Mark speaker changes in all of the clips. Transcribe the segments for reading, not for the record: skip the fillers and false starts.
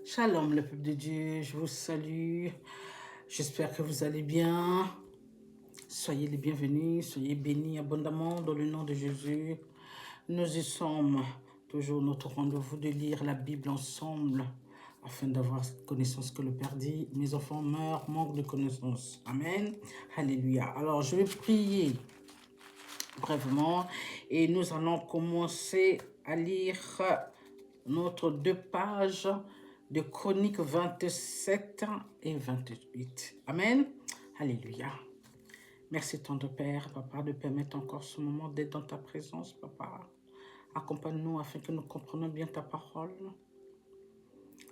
Speaker 1: Shalom, le peuple de Dieu, je vous salue. J'espère que vous allez bien. Soyez les bienvenus, soyez bénis abondamment dans le nom de Jésus. Nous y sommes toujours notre rendez-vous de lire la Bible ensemble afin d'avoir cette connaissance que le Père dit. Mes enfants meurent, manquent de connaissance. Amen. Alléluia. Alors, je vais prier brièvement et nous allons commencer à lire notre 2 pages de Chroniques 27 et 28. Amen. Alléluia. Merci, tendre Père, Papa, de permettre encore ce moment d'être dans ta présence, Papa. Accompagne-nous afin que nous comprenions bien ta parole.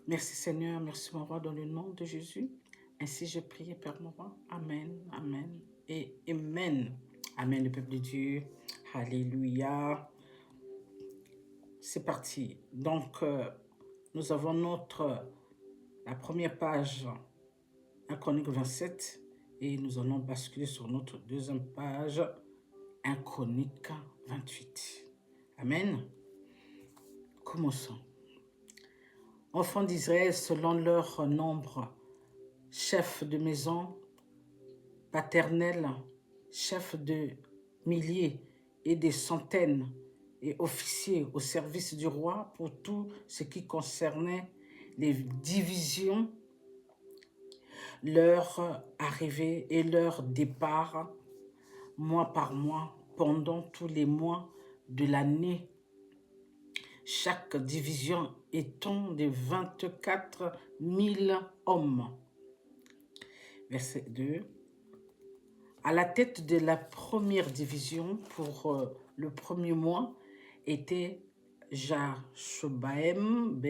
Speaker 1: Merci, Seigneur. Merci, mon roi, dans le nom de Jésus. Ainsi, j'ai prié, Père, mon roi. Amen, amen et amen. Amen, le peuple de Dieu. Alléluia. C'est parti. Donc, nous avons la première page, 1 Chronique 27, et nous allons basculer sur notre deuxième page, 1 Chronique 28. Amen. Commençons. Enfants d'Israël selon leur nombre, chefs de maison, paternels, chefs de milliers et des centaines, et officiers au service du roi pour tout ce qui concernait les divisions, leur arrivée et leur départ, mois par mois, pendant tous les mois de l'année, chaque division étant de 24 000 hommes. Verset 2. À la tête de la première division pour le premier mois était Jashobaem,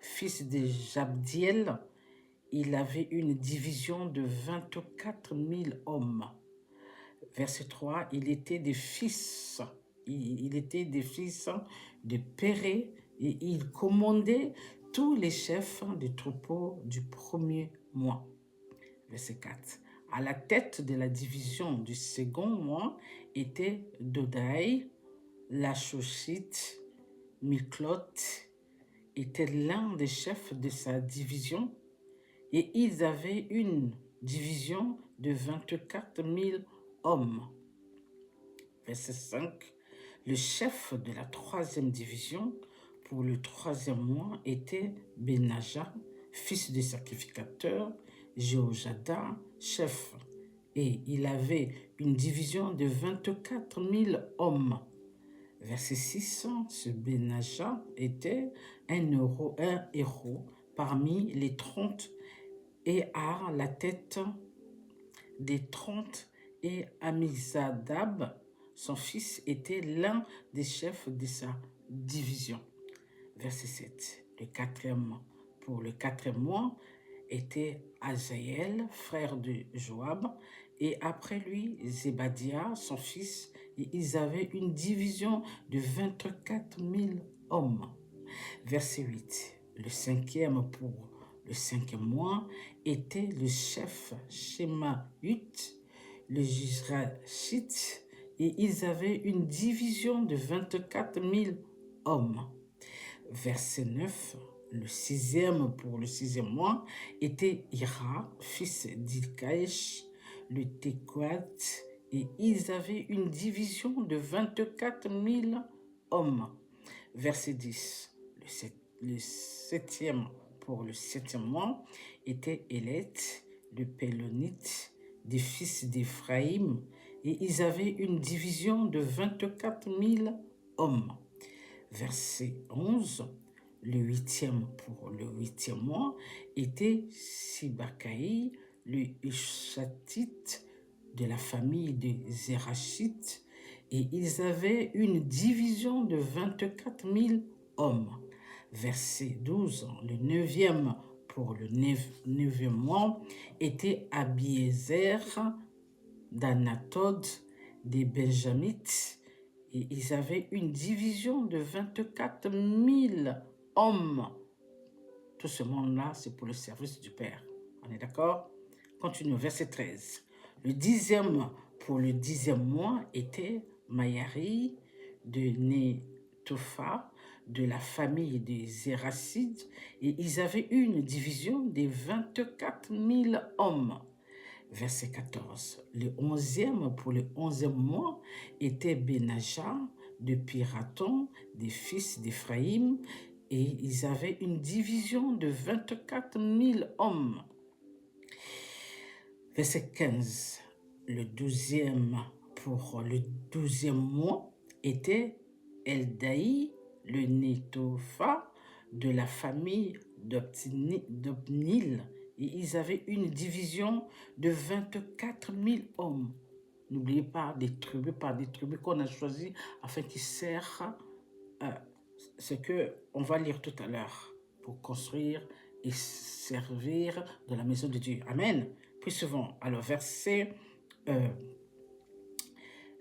Speaker 1: fils de Jabdiel. Il avait une division de 24 000 hommes. Verset 3, il était des fils de Péré et il commandait tous les chefs des troupeaux du premier mois. Verset 4, à la tête de la division du second mois était Dodaï, Lachoshite, Miklot, était l'un des chefs de sa division et ils avaient une division de 24 000 hommes. Verset 5, le chef de la troisième division pour le troisième mois était Benaja, fils du sacrificateur, Jéhojada, chef, et il avait une division de 24 000 hommes. Verset 6, ce Benaja était un héros parmi les 30 et à la tête des 30 et Amizadab, son fils, était l'un des chefs de sa division. Verset 7, pour le quatrième mois était Azaël, frère de Joab, et après lui Zébadia, son fils, et ils avaient une division de 24 000 hommes. Verset 8, le cinquième pour le cinquième mois était le chef Shemaït, le Jizrachite, et ils avaient une division de 24 000 hommes. Verset 9, le sixième pour le sixième mois était Ira, fils d'Ilkaïch, le Tekoat, et ils avaient une division de 24 000 hommes. Verset 10, le septième pour le septième mois était Élet, le Pélonite, des fils d'Éphraïm, et ils avaient une division de 24 000 hommes. Verset 11, le huitième pour le huitième mois était Sibakaï, le Ishatite de la famille des Zérachites, et ils avaient une division de 24 000 hommes. Verset 12, le neuvième pour le neuvième mois était Abiezer d'Anatod des Benjamites, et ils avaient une division de 24 000 hommes. Tout ce monde-là, c'est pour le service du Père. On est d'accord? Continuons, verset 13. Le dixième pour le dixième mois était Mayari de Netopha, de la famille des Zéracides, et ils avaient une division de 24 000 hommes. Verset 14. Le 11e, pour le 11e mois, était Benaja de Piraton, des fils d'Éphraïm, et ils avaient une division de 24 000 hommes. Verset 15. Le 12e, pour le 12e mois, était Eldaï, le Nétopha, de la famille d'Obnil, et ils avaient une division de 24 000 hommes. N'oubliez pas des tribus par des tribus qu'on a choisies afin qu'ils servent ce qu'on va lire tout à l'heure pour construire et servir de la maison de Dieu. Amen. Puis souvent, alors verset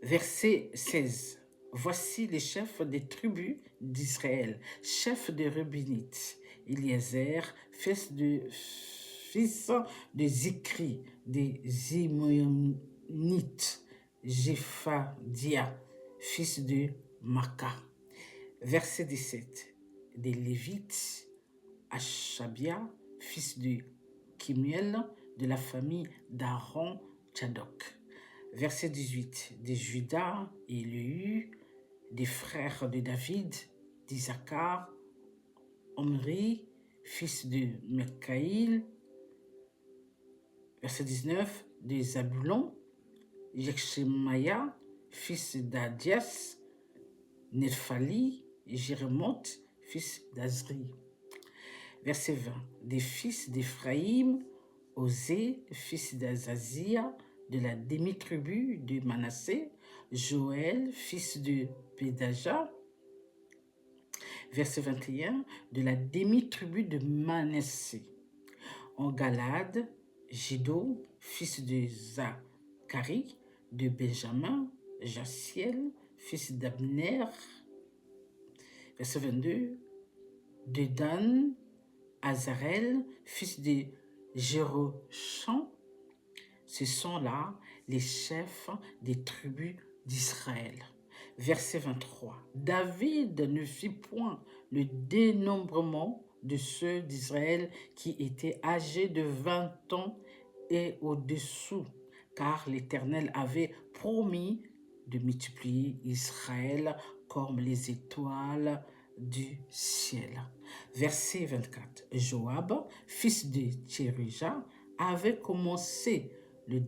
Speaker 1: 16. Voici les chefs des tribus d'Israël, chef des Reubénites, Eliezer, fils de Zikri, des Zimonites, Jephadia, fils de Maka. Verset 17. Des Lévites, Achabia, fils de Kimuel, de la famille d'Aaron Tchadok. Verset 18. Des Judas, Élu, des frères de David, d'Isaacar, Omri, fils de Mikaïl. Verset 19. Des Zabulon, Yekshemaya, fils d'Adias, Nephali, Jérémoth, fils d'Azri. Verset 20. Des fils d'Éphraïm, Osée, fils d'Azazia, de la demi-tribu de Manassé, Joël, fils de Pédaja. Verset 21. De la demi-tribu de Manassé. En Galade, Jido, fils de Zacharie, de Benjamin, Jaciel, fils d'Abner. Verset 22. De Dan, Azarel, fils de Jérocham. Ce sont là les chefs des tribus d'Israël. Verset 23. David ne fit point le dénombrement de ceux d'Israël qui étaient âgés de 20 ans et au-dessous, car l'Éternel avait promis de multiplier Israël comme les étoiles du ciel. Verset 24. Joab, fils de Tchérija, avait commencé le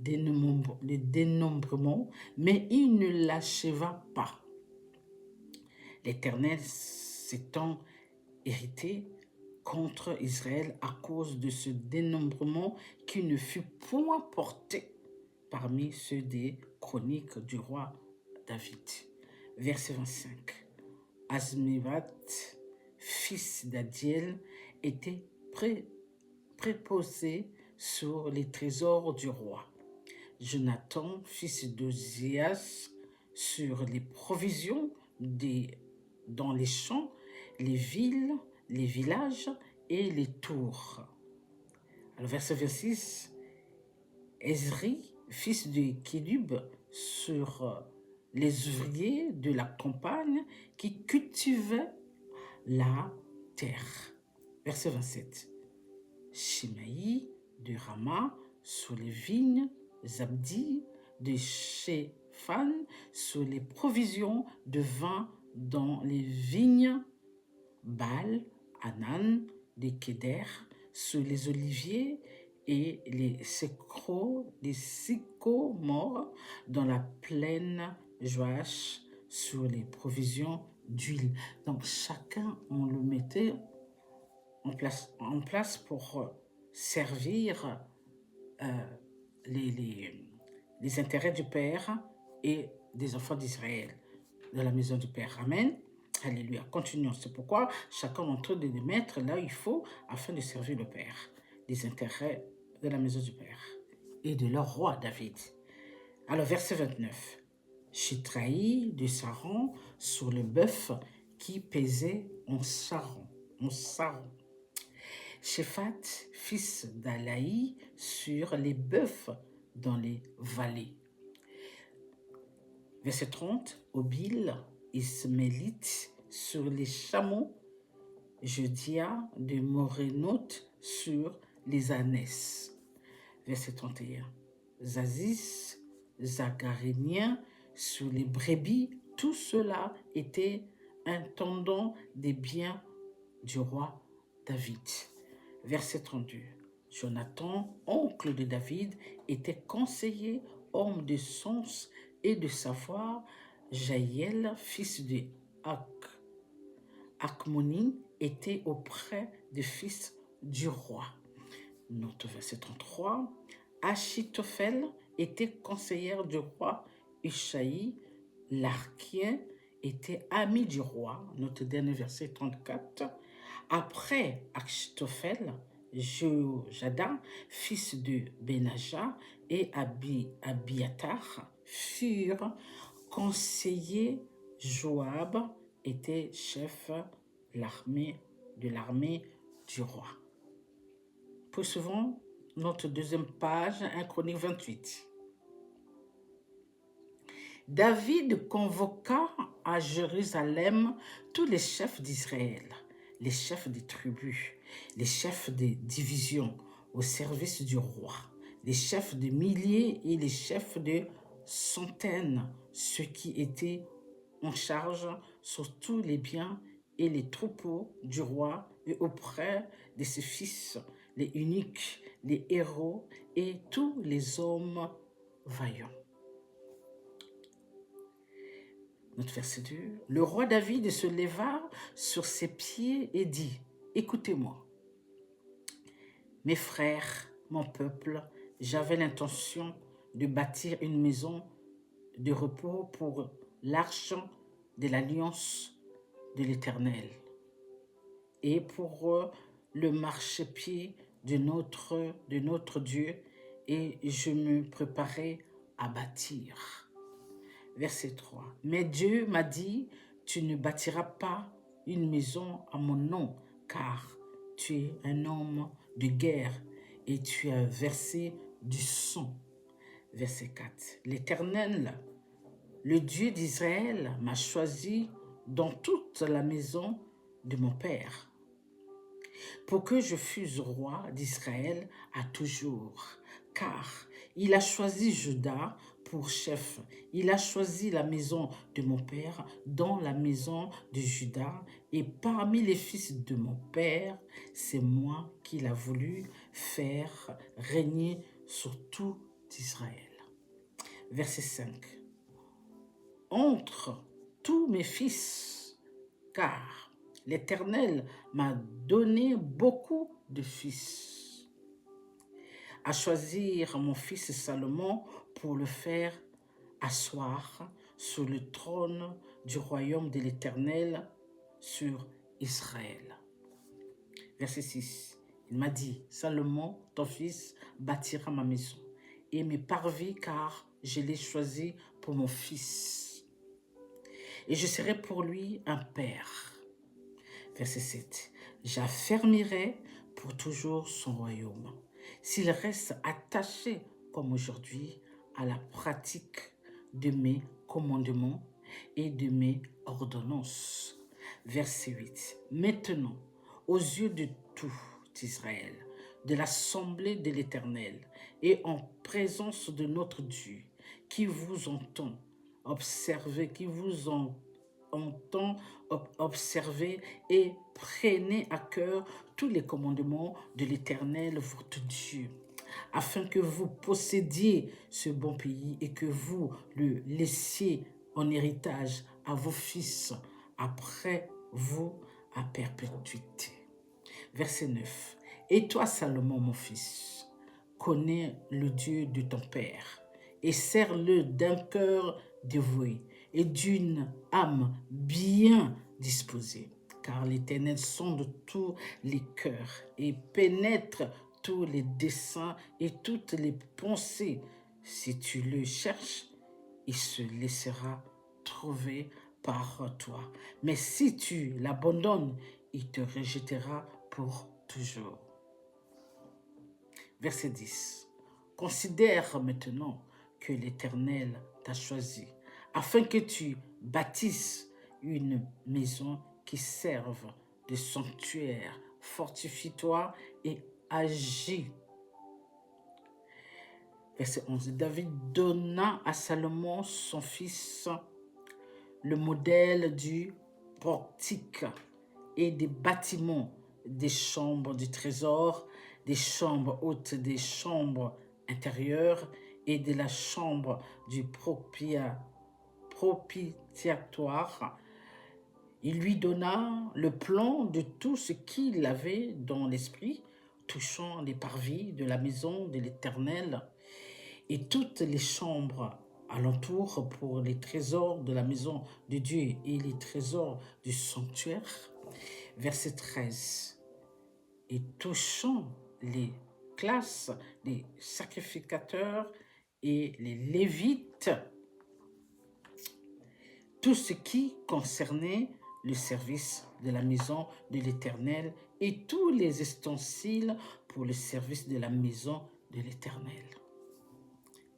Speaker 1: dénombrement, mais il ne l'acheva pas. L'Éternel s'étant irrité contre Israël à cause de ce dénombrement qui ne fut point porté parmi ceux des chroniques du roi David. Verset 25. Azmivat, fils d'Adiel, était préposé sur les trésors du roi. Jonathan, fils d'Ozias, sur les provisions dans les champs, les villes, les villages et les tours. Alors, verset 26, Ezri, fils de Kélub, sur les ouvriers de la campagne qui cultivaient la terre. Verset 27. Shimaï de Rama sur les vignes, Zabdi de Shéphan sur les provisions de vin dans les vignes, Baal, Hanan de Kéder sur les oliviers et les sycomores dans la plaine Joach sur les provisions d'huile. Donc chacun, on le mettait en place pour servir les intérêts du Père et des enfants d'Israël, de la maison du Père. Amen. Alléluia. Continuons. C'est pourquoi chacun d'entre eux de les mettre là où il faut afin de servir le Père, les intérêts de la maison du Père et de leur roi David. Alors, verset 29. Chitraï de Saron sur le bœuf qui pesait en Saron. Shéphat, fils d'Alaï, sur les bœufs dans les vallées. Verset 30. Obil, Ismaélite, sur les chameaux, Jedia de Morénoth sur les ânesse. Verset 31. Zaziz, Zagarénien sur les brebis, tout cela était intendant des biens du roi David. Verset 32. Jonathan, oncle de David, était conseiller, homme de sens et de savoir. Jaïel, fils de Achmoni, était auprès des fils du roi. Note verset 33. Achitophel était conseillère du roi. Ishaï, l'Archien, était ami du roi. Note dernier verset 34. Après Achitophel, Jada, fils de Benaja, et Abiatar furent conseillers. Joab était chef de l'armée du roi. Poursuivons notre deuxième page, 1 Chronique 28. David convoqua à Jérusalem tous les chefs d'Israël, les chefs des tribus, les chefs des divisions au service du roi, les chefs de milliers et les chefs de centaines, ceux qui étaient en charge sur tous les biens et les troupeaux du roi et auprès de ses fils, les eunuques, les héros et tous les hommes vaillants. Notre verset 2. Le roi David se leva sur ses pieds et dit, « Écoutez-moi, mes frères, mon peuple, j'avais l'intention de bâtir une maison de repos pour l'arche de l'alliance de l'Éternel et pour le marchepied de notre Dieu, et je me préparais à bâtir. » Verset 3. Mais Dieu m'a dit, tu ne bâtiras pas une maison à mon nom, car tu es un homme de guerre et tu as versé du sang. Verset 4. L'Éternel, le Dieu d'Israël, m'a choisi dans toute la maison de mon père, pour que je fusse roi d'Israël à toujours, car il a choisi Juda pour chef. Il a choisi la maison de mon père dans la maison de Juda, et parmi les fils de mon père, c'est moi qu'il a voulu faire régner sur tout Israël. Verset 5. Entre tous mes fils, car l'Éternel m'a donné beaucoup de fils, à choisir mon fils Salomon pour le faire asseoir sur le trône du royaume de l'Éternel sur Israël. Verset 6. Il m'a dit, Salomon, ton fils, bâtira ma maison et me parvis, car je l'ai choisi pour mon fils. Et je serai pour lui un père. Verset 7. J'affermirai pour toujours son royaume, s'il reste attaché comme aujourd'hui à la pratique de mes commandements et de mes ordonnances. Verset 8. Maintenant, aux yeux de tout Israël, de l'assemblée de l'Éternel et en présence de notre Dieu, qui vous entend, observez, observez et prenez à cœur tous les commandements de l'Éternel, votre Dieu, afin que vous possédiez ce bon pays et que vous le laissiez en héritage à vos fils après vous à perpétuité. Verset 9. Et toi, Salomon, mon fils, connais le Dieu de ton père et sers-le d'un cœur dévoué et d'une âme bien disposée, car l'Éternel sonde tous les cœurs et pénètre tous les desseins et toutes les pensées. Si tu le cherches, il se laissera trouver par toi. Mais si tu l'abandonnes, il te rejettera pour toujours. Verset 10. Considère maintenant que l'Éternel t'a choisi, afin que tu bâtisses une maison qui serve de sanctuaire. Fortifie-toi et agis. Verset 11. David donna à Salomon, son fils, le modèle du portique et des bâtiments, des chambres du trésor, des chambres hautes, des chambres intérieures et de la chambre du propitiatoire. Il lui donna le plan de tout ce qu'il avait dans l'esprit, touchant les parvis de la maison de l'Éternel et toutes les chambres alentour pour les trésors de la maison de Dieu et les trésors du sanctuaire. Verset 13. Et touchant les classes des sacrificateurs et les Lévites, tout ce qui concernait le service de la maison de l'Éternel et tous les ustensiles pour le service de la maison de l'Éternel.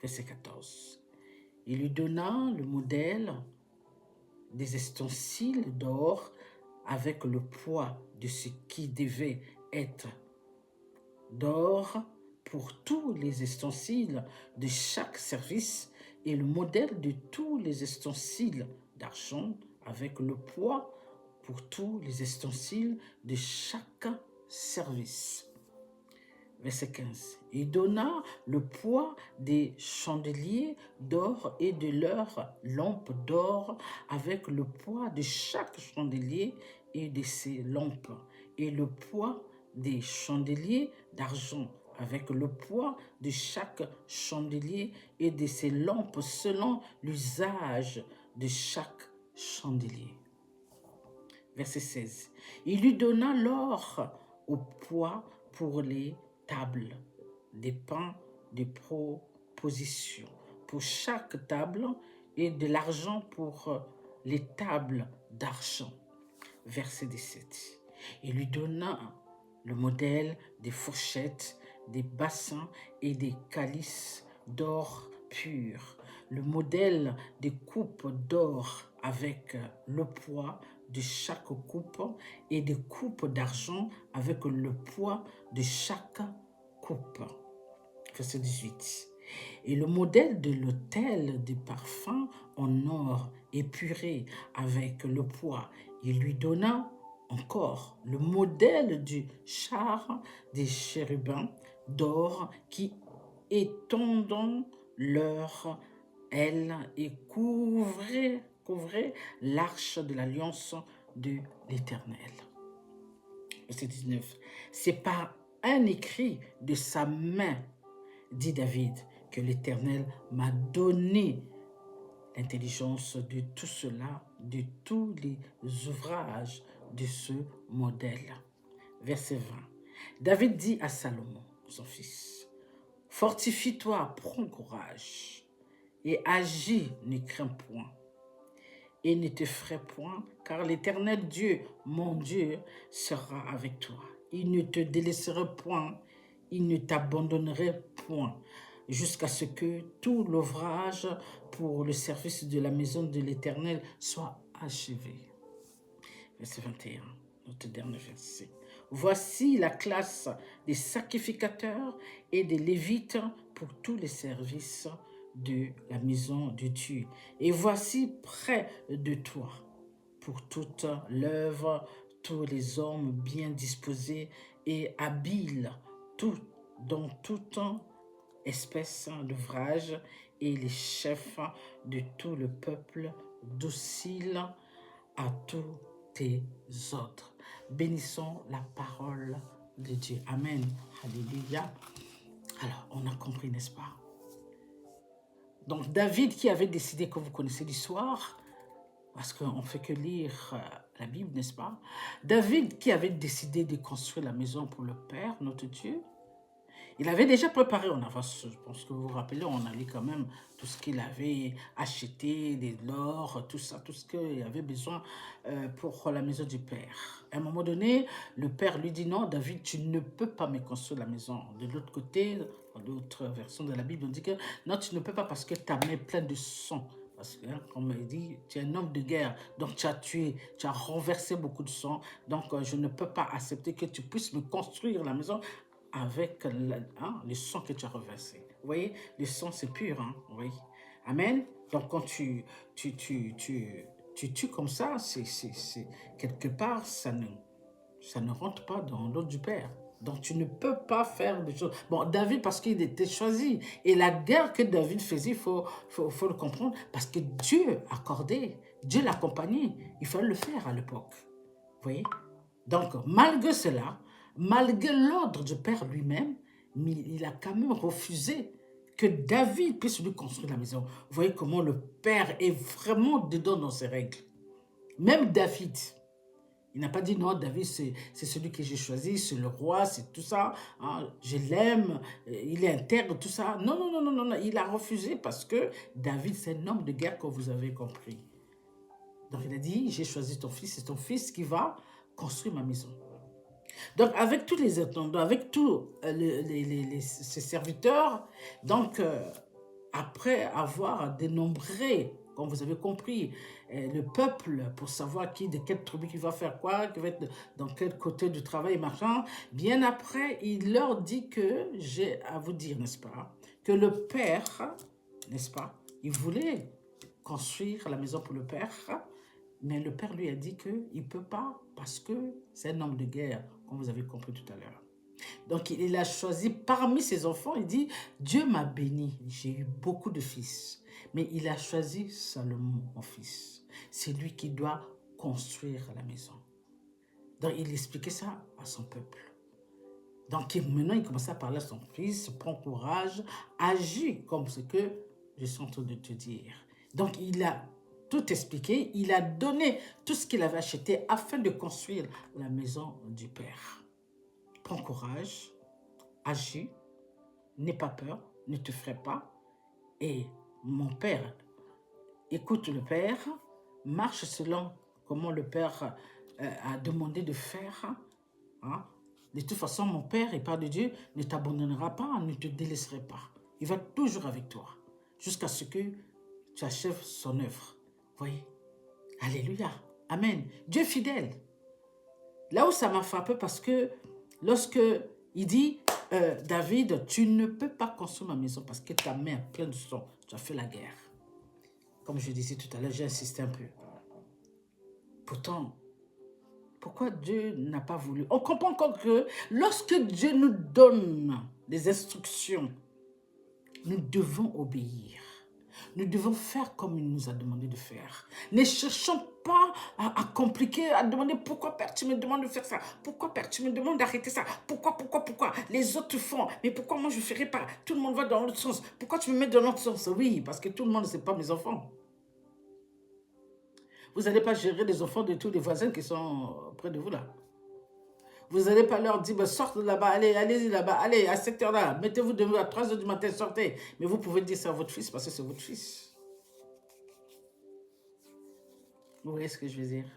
Speaker 1: Verset 14. Il lui donna le modèle des ustensiles d'or avec le poids de ce qui devait être d'or pour tous les ustensiles de chaque service et le modèle de tous les ustensiles d'argent avec le poids pour tous les ustensiles de chaque service. Verset 15. Il donna le poids des chandeliers d'or et de leurs lampes d'or avec le poids de chaque chandelier et de ses lampes et le poids des chandeliers d'argent avec le poids de chaque chandelier et de ses lampes selon l'usage de chaque chandelier. Verset 16. Il lui donna l'or au poids pour les tables, des pains de proposition pour chaque table et de l'argent pour les tables d'argent. Verset 17. Il lui donna le modèle des fourchettes, des bassins et des calices d'or pur, le modèle des coupes d'or avec le poids de chaque coupe et des coupes d'argent avec le poids de chaque coupe. Verset 18. Et le modèle de l'autel de parfum en or épuré avec le poids, il lui donna encore le modèle du char des chérubins d'or qui étendant leurs ailes et couvrait l'arche de l'alliance de l'Éternel. Verset 19. C'est par un écrit de sa main, dit David, que l'Éternel m'a donné l'intelligence de tout cela, de tous les ouvrages de ce modèle. Verset 20. David dit à Salomon, son fils, « Fortifie-toi, prends courage, et agis, ne crains point, et ne t'effraie point, car l'Éternel Dieu, mon Dieu, sera avec toi. Il ne te délaissera point, il ne t'abandonnerait point, jusqu'à ce que tout l'ouvrage pour le service de la maison de l'Éternel soit achevé. » Verset 21, notre dernier verset. Voici la classe des sacrificateurs et des Lévites pour tous les services de la maison de Dieu. Et voici près de toi pour toute l'œuvre, tous les hommes bien disposés et habiles dans toute espèce d'ouvrage et les chefs de tout le peuple docile à tous tes ordres. Bénissons la parole de Dieu. Amen. Alléluia. Alors, on a compris, n'est-ce pas? Donc, David qui avait décidé, que vous connaissez l'histoire, parce qu'on ne fait que lire la Bible, n'est-ce pas? David qui avait décidé de construire la maison pour le Père, notre Dieu, il avait déjà préparé en avance, je pense que vous vous rappelez, on a lu quand même tout ce qu'il avait acheté, de l'or, tout ça, tout ce qu'il avait besoin pour la maison du Père. À un moment donné, le Père lui dit, non, David, tu ne peux pas me construire la maison. De l'autre côté, dans d'autres versions de la Bible, on dit que non, tu ne peux pas parce que ta main est pleine de sang. Parce que, hein, comme il dit, tu es un homme de guerre, donc tu as tué, tu as renversé beaucoup de sang, donc je ne peux pas accepter que tu puisses me construire la maison avec le sang que tu as reversé. Vous voyez, le sang c'est pur, hein, oui. Amen. Donc quand tu tues comme ça, quelque part, ça ne rentre pas dans l'ordre du Père. Donc tu ne peux pas faire des choses. Bon, David, parce qu'il était choisi. Et la guerre que David faisait, faut le comprendre, parce que Dieu accordait, Dieu l'accompagnait. Il fallait le faire à l'époque. Vous voyez? Donc, malgré cela, malgré l'ordre du Père lui-même, il a quand même refusé que David puisse lui construire la maison. Vous voyez comment le Père est vraiment dedans dans ses règles. Même David, il n'a pas dit non, David, c'est celui que j'ai choisi, c'est le roi, c'est tout ça, hein, je l'aime, il est intègre, tout ça. Non, non, non, non, non, non, il a refusé parce que David, c'est un homme de guerre, comme vous avez compris. Donc il a dit, j'ai choisi ton fils, c'est ton fils qui va construire ma maison. Donc avec tous les attendants, avec tous ses serviteurs, donc après avoir dénombré, comme vous avez compris, le peuple pour savoir de quelle tribu qui va faire quoi, qui va être dans quel côté du travail, machin, bien après, il leur dit que j'ai à vous dire, n'est-ce pas, que le père, n'est-ce pas, il voulait construire la maison pour le père, mais le père lui a dit qu'il ne peut pas parce que c'est un homme de guerre, comme vous avez compris tout à l'heure. Donc, il a choisi parmi ses enfants, il dit, Dieu m'a béni, j'ai eu beaucoup de fils, mais il a choisi Salomon, mon fils. C'est lui qui doit construire la maison. Donc, il expliquait ça à son peuple. Donc, maintenant, il commençait à parler à son fils, prends courage, agis comme ce que je suis en train de te dire. Donc, il a tout expliqué, il a donné tout ce qu'il avait acheté afin de construire la maison du Père. Prends courage, agis, n'aie pas peur, ne te ferai pas. Et mon Père, écoute le Père, marche selon comment le Père a demandé de faire. Hein? De toute façon, mon Père, et Père de Dieu, ne t'abandonnera pas, ne te délaisserai pas. Il va toujours avec toi, jusqu'à ce que tu achèves son œuvre. Voyez? Alléluia. Amen. Dieu est fidèle. Là où ça m'a frappé, parce que lorsque il dit, David, tu ne peux pas construire ma maison parce que ta main est pleine de sang. Tu as fait la guerre. Comme je disais tout à l'heure, j'ai insisté un peu. Pourtant, pourquoi Dieu n'a pas voulu? On comprend encore que lorsque Dieu nous donne des instructions, nous devons obéir. Nous devons faire comme il nous a demandé de faire. Ne cherchons pas à compliquer, à demander pourquoi Père tu me demandes de faire ça, pourquoi Père tu me demandes d'arrêter ça, pourquoi, les autres font, mais pourquoi moi je ne ferai pas, tout le monde va dans l'autre sens, pourquoi tu me mets dans l'autre sens? Oui, parce que tout le monde ne sait pas mes enfants. Vous n'allez pas gérer les enfants de tous les voisins qui sont près de vous là. Vous n'allez pas leur dire, ben, sortez là-bas, allez-y là-bas, allez, à cette heure-là, mettez-vous debout à 3 heures du matin, sortez. Mais vous pouvez dire ça à votre fils parce que c'est votre fils. Vous voyez ce que je veux dire?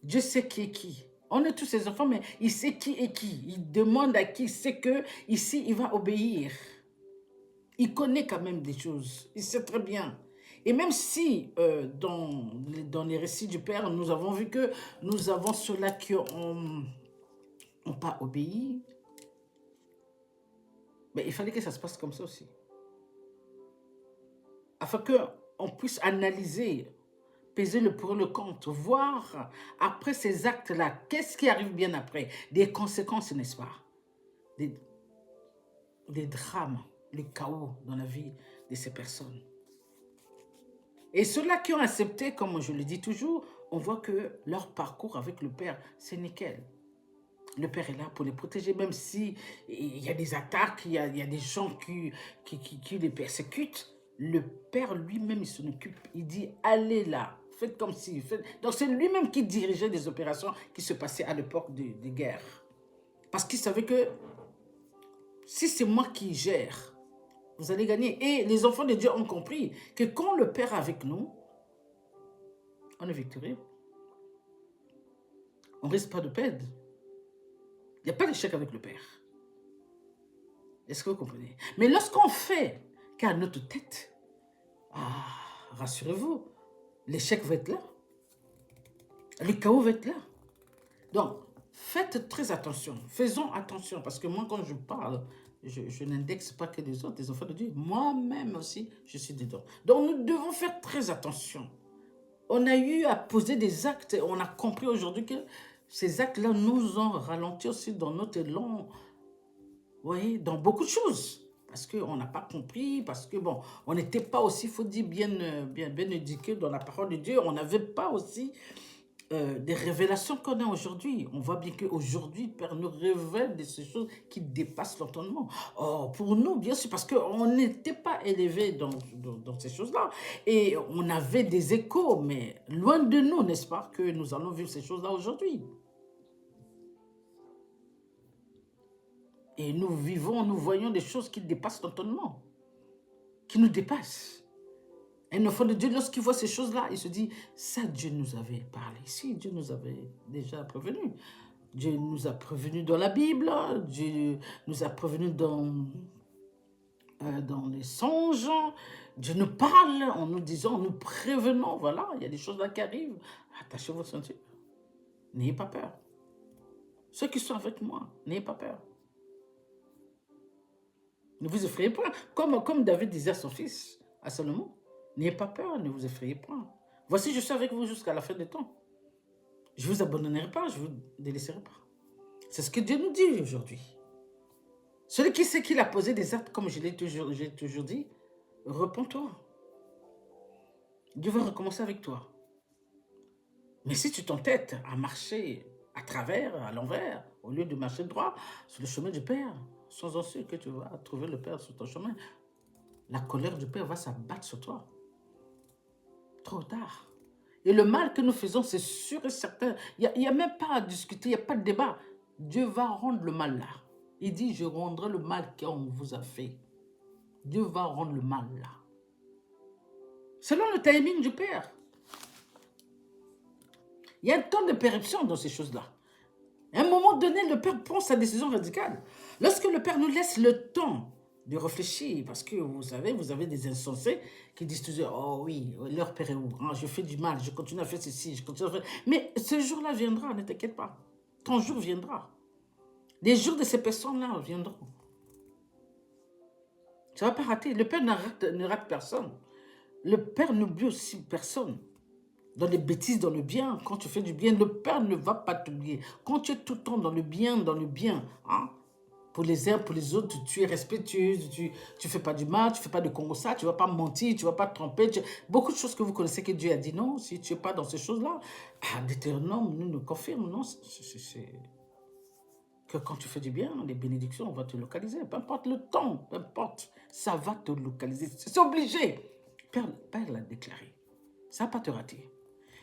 Speaker 1: Dieu sait qui est qui. On est tous ses enfants, mais il sait qui est qui. Il demande à qui, il sait que ici, il va obéir. Il connaît quand même des choses. Il sait très bien. Et même si dans les récits du Père, nous avons vu que nous avons ceux-là qui n'ont pas obéi, mais il fallait que ça se passe comme ça aussi. Afin qu'on puisse analyser, peser le pour et le contre, voir après ces actes-là, qu'est-ce qui arrive bien après? Des conséquences, n'est-ce pas? Des drames, les chaos dans la vie de ces personnes. Et ceux-là qui ont accepté, comme je le dis toujours, on voit que leur parcours avec le Père, c'est nickel. Le Père est là pour les protéger, même si il y a des attaques, il y a des gens qui les persécutent. Le Père lui-même, il s'en occupe. Il dit, allez là, faites comme si. Donc c'est lui-même qui dirigeait des opérations qui se passaient à l'époque des guerres. Parce qu'il savait que si c'est moi qui gère, vous allez gagner. Et les enfants de Dieu ont compris que quand le Père est avec nous, on est victorieux. On ne risque pas de perdre. Il n'y a pas d'échec avec le Père. Est-ce que vous comprenez? Mais lorsqu'on fait qu'à notre tête, rassurez-vous, l'échec va être là. Le chaos va être là. Donc, faites très attention. Faisons attention. Parce que moi, quand je parle, je n'indexe pas que les autres, les enfants de Dieu. Moi-même aussi, je suis dedans. Donc, nous devons faire très attention. On a eu à poser des actes. On a compris aujourd'hui que ces actes-là nous ont ralenti aussi dans notre élan. Vous voyez, dans beaucoup de choses. Parce qu'on n'a pas compris, parce que, bon, on n'était pas aussi, il faut dire, bien éduqués dans la parole de Dieu. On n'avait pas aussi des révélations qu'on a aujourd'hui. On voit bien qu'aujourd'hui, le Père nous révèle de ces choses qui dépassent l'entendement. Or, pour nous, bien sûr, parce qu'on n'était pas élevés dans ces choses-là. Et on avait des échos, mais loin de nous, n'est-ce pas, que nous allons vivre ces choses-là aujourd'hui. Et nous vivons, nous voyons des choses qui dépassent l'entendement, qui nous dépassent. Un enfant de Dieu, lorsqu'il voit ces choses-là, il se dit, ça, Dieu nous avait parlé. Si, Dieu nous avait déjà prévenu. Dieu nous a prévenus dans la Bible, Dieu nous a prévenus dans les songes. Dieu nous parle en nous disant, en nous prévenant, voilà, il y a des choses là qui arrivent. Attachez vos ceintures. N'ayez pas peur. Ceux qui sont avec moi, n'ayez pas peur. Ne vous effrayez pas. Comme David disait à son fils, à Salomon, n'ayez pas peur, ne vous effrayez pas. Voici, je suis avec vous jusqu'à la fin des temps. Je ne vous abandonnerai pas, je ne vous délaisserai pas. C'est ce que Dieu nous dit aujourd'hui. Celui qui sait qu'il a posé des actes, comme j'ai toujours dit, repens-toi. Dieu va recommencer avec toi. Mais si tu t'entêtes à marcher à travers, à l'envers, au lieu de marcher droit, sur le chemin du Père, sans en sûr que tu vas trouver le Père sur ton chemin, la colère du Père va s'abattre sur toi. Trop tard. Et le mal que nous faisons, c'est sûr et certain. Il n'y a même pas à discuter, il n'y a pas de débat. Dieu va rendre le mal là. Il dit, je rendrai le mal qu'on vous a fait. Dieu va rendre le mal là. Selon le timing du Père. Il y a un temps de péremption dans ces choses-là. À un moment donné, le Père prend sa décision radicale. Lorsque le Père nous laisse le temps de réfléchir, parce que vous savez, vous avez des insensés qui disent toujours, oh oui, leur Père est où? Je fais du mal, je continue à faire ceci, je continue à faire... Mais ce jour-là viendra, ne t'inquiète pas. Ton jour viendra. Les jours de ces personnes-là viendront. Ça ne va pas rater. Le Père ne rate personne. Le Père n'oublie aussi personne. Dans les bêtises, dans le bien, quand tu fais du bien, le Père ne va pas t'oublier. Quand tu es tout le temps dans le bien, hein, pour les uns, pour les autres, tu es respectueuse, tu ne fais pas du mal, tu ne fais pas de congossa, tu ne vas pas mentir, tu ne vas pas te tromper. Beaucoup de choses que vous connaissez que Dieu a dit non, si tu n'es pas dans ces choses-là, Deutéronome nous confirme, non, c'est que quand tu fais du bien, les bénédictions vont te localiser. Peu importe le temps, peu importe, ça va te localiser. C'est obligé. Père l'a déclaré. Ça ne va pas te rater.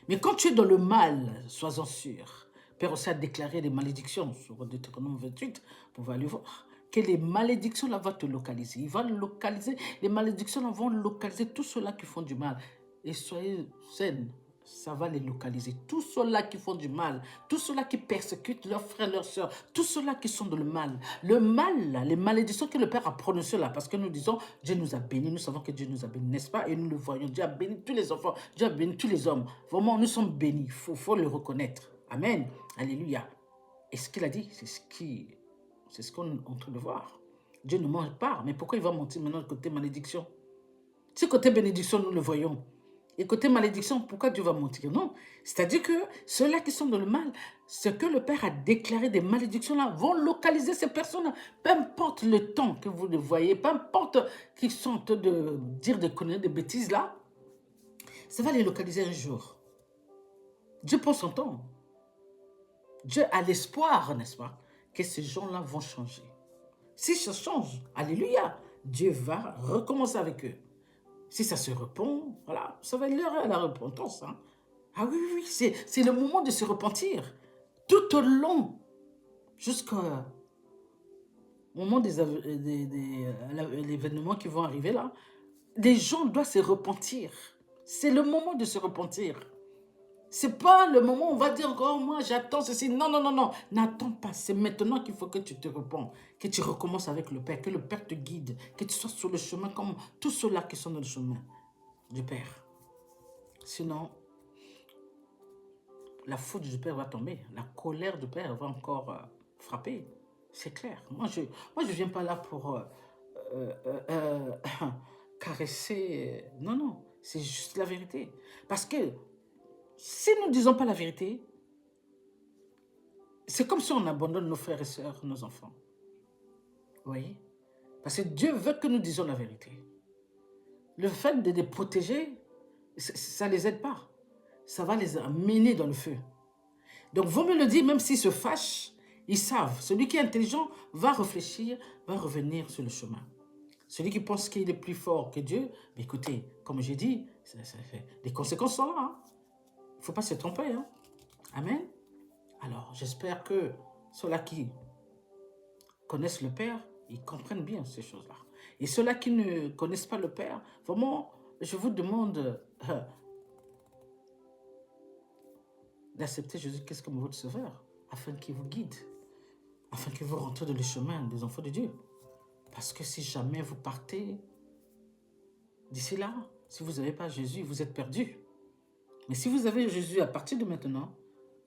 Speaker 1: Mais quand tu es dans le mal, sois-en sûr. Père aussi a déclaré les malédictions sur Deutéronome 28, vous pouvez aller voir, que les malédictions là vont te localiser. Il va localiser, les malédictions là vont localiser tous ceux-là qui font du mal. Et soyez saines, ça va les localiser. Tous ceux-là qui font du mal, tous ceux-là qui persécutent leurs frères, leurs sœurs, tous ceux-là qui sont dans le mal. Le mal, là, les malédictions que le Père a prononcées là, parce que nous disons, Dieu nous a bénis, nous savons que Dieu nous a bénis, n'est-ce pas? Et nous le voyons, Dieu a béni tous les enfants, Dieu a béni tous les hommes. Vraiment, nous sommes bénis, il faut le reconnaître. Amen, alléluia. Et ce qu'il a dit, c'est ce qu'on est en train de voir. Dieu ne ment pas, mais pourquoi il va mentir maintenant côté malédiction? Si côté bénédiction, nous le voyons. Et côté malédiction, pourquoi Dieu va mentir? Non. C'est-à-dire que ceux-là qui sont dans le mal, ce que le Père a déclaré des malédictions-là, vont localiser ces personnes-là. Peu importe le temps que vous les voyez, peu importe qu'ils sont en train de dire des conneries, des bêtises là, ça va les localiser un jour. Dieu prend son temps. Dieu a l'espoir, n'est-ce pas, que ces gens-là vont changer. Si ça change, alléluia, Dieu va recommencer avec eux. Si ça se repent, voilà, ça va être l'heure à la repentance. Hein. Ah oui, c'est le moment de se repentir. Tout au long, jusqu'au moment des événements qui vont arriver là, les gens doivent se repentir. C'est le moment de se repentir. C'est pas le moment où on va dire, oh, moi j'attends ceci. Non, non, non, non. N'attends pas. C'est maintenant qu'il faut que tu te repens, que tu recommences avec le Père, que le Père te guide, que tu sois sur le chemin comme tous ceux-là qui sont dans le chemin du Père. Sinon, la faute du Père va tomber. La colère du Père va encore frapper. C'est clair. Moi, je ne viens pas là pour caresser. Non, non. C'est juste la vérité. Parce que si nous ne disons pas la vérité, c'est comme si on abandonne nos frères et sœurs, nos enfants. Vous voyez? Parce que Dieu veut que nous disions la vérité. Le fait de les protéger, ça ne les aide pas. Ça va les amener dans le feu. Donc, vaut mieux le dire, même s'ils se fâchent, ils savent. Celui qui est intelligent va réfléchir, va revenir sur le chemin. Celui qui pense qu'il est plus fort que Dieu, mais écoutez, comme j'ai dit, les conséquences sont là. Hein. Il ne faut pas se tromper. Hein. Amen. Alors, j'espère que ceux-là qui connaissent le Père, ils comprennent bien ces choses-là. Et ceux-là qui ne connaissent pas le Père, vraiment, je vous demande d'accepter Jésus-Christ comme votre sauveur, afin qu'il vous guide, afin que vous rentrez dans le chemin des enfants de Dieu. Parce que si jamais vous partez d'ici là, si vous n'avez pas Jésus, vous êtes perdu. Mais si vous avez Jésus à partir de maintenant,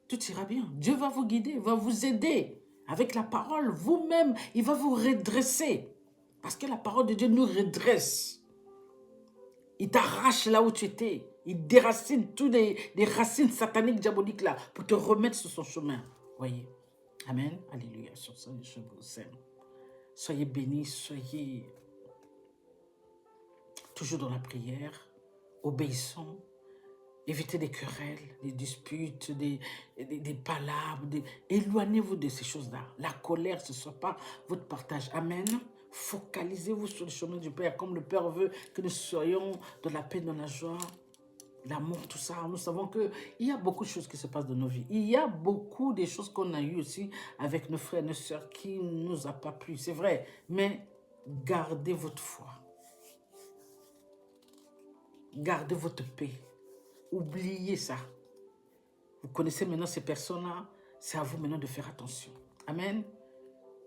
Speaker 1: tout ira bien. Dieu va vous guider, va vous aider. Avec la parole, vous-même, il va vous redresser. Parce que la parole de Dieu nous redresse. Il t'arrache là où tu étais. Il déracine toutes les racines sataniques, diaboliques là, pour te remettre sur son chemin. Voyez. Amen. Alléluia. Sur ça, je vous aime. Soyez bénis, soyez toujours dans la prière, obéissants. Évitez des querelles, des disputes, des palabres. Éloignez-vous de ces choses-là. La colère, ce ne soit pas votre partage. Amen. Focalisez-vous sur le chemin du Père, comme le Père veut que nous soyons dans la paix, dans la joie, l'amour, tout ça. Nous savons qu'il y a beaucoup de choses qui se passent dans nos vies. Il y a beaucoup de choses qu'on a eues aussi avec nos frères et nos sœurs qui ne nous a pas plu. C'est vrai, mais gardez votre foi. Gardez votre paix. Oubliez ça. Vous connaissez maintenant ces personnes-là. C'est à vous maintenant de faire attention. Amen.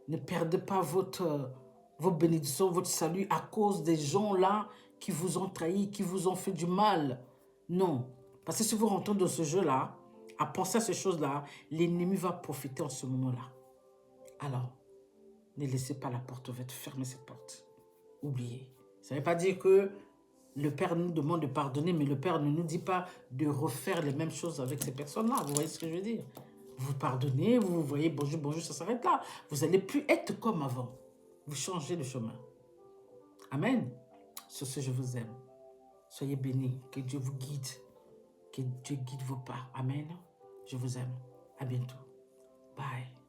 Speaker 1: Ne perdez pas vos bénédictions, votre salut à cause des gens-là qui vous ont trahi, qui vous ont fait du mal. Non. Parce que si vous rentrez dans ce jeu-là, à penser à ces choses-là, l'ennemi va profiter en ce moment-là. Alors, ne laissez pas la porte ouverte. Fermez cette porte. Oubliez. Ça ne veut pas dire que le Père nous demande de pardonner, mais le Père ne nous dit pas de refaire les mêmes choses avec ces personnes-là. Vous voyez ce que je veux dire? Vous pardonnez, vous voyez, bonjour, bonjour, ça s'arrête là. Vous n'allez plus être comme avant. Vous changez de chemin. Amen. Sur ce, je vous aime. Soyez bénis. Que Dieu vous guide. Que Dieu guide vos pas. Amen. Je vous aime. À bientôt. Bye.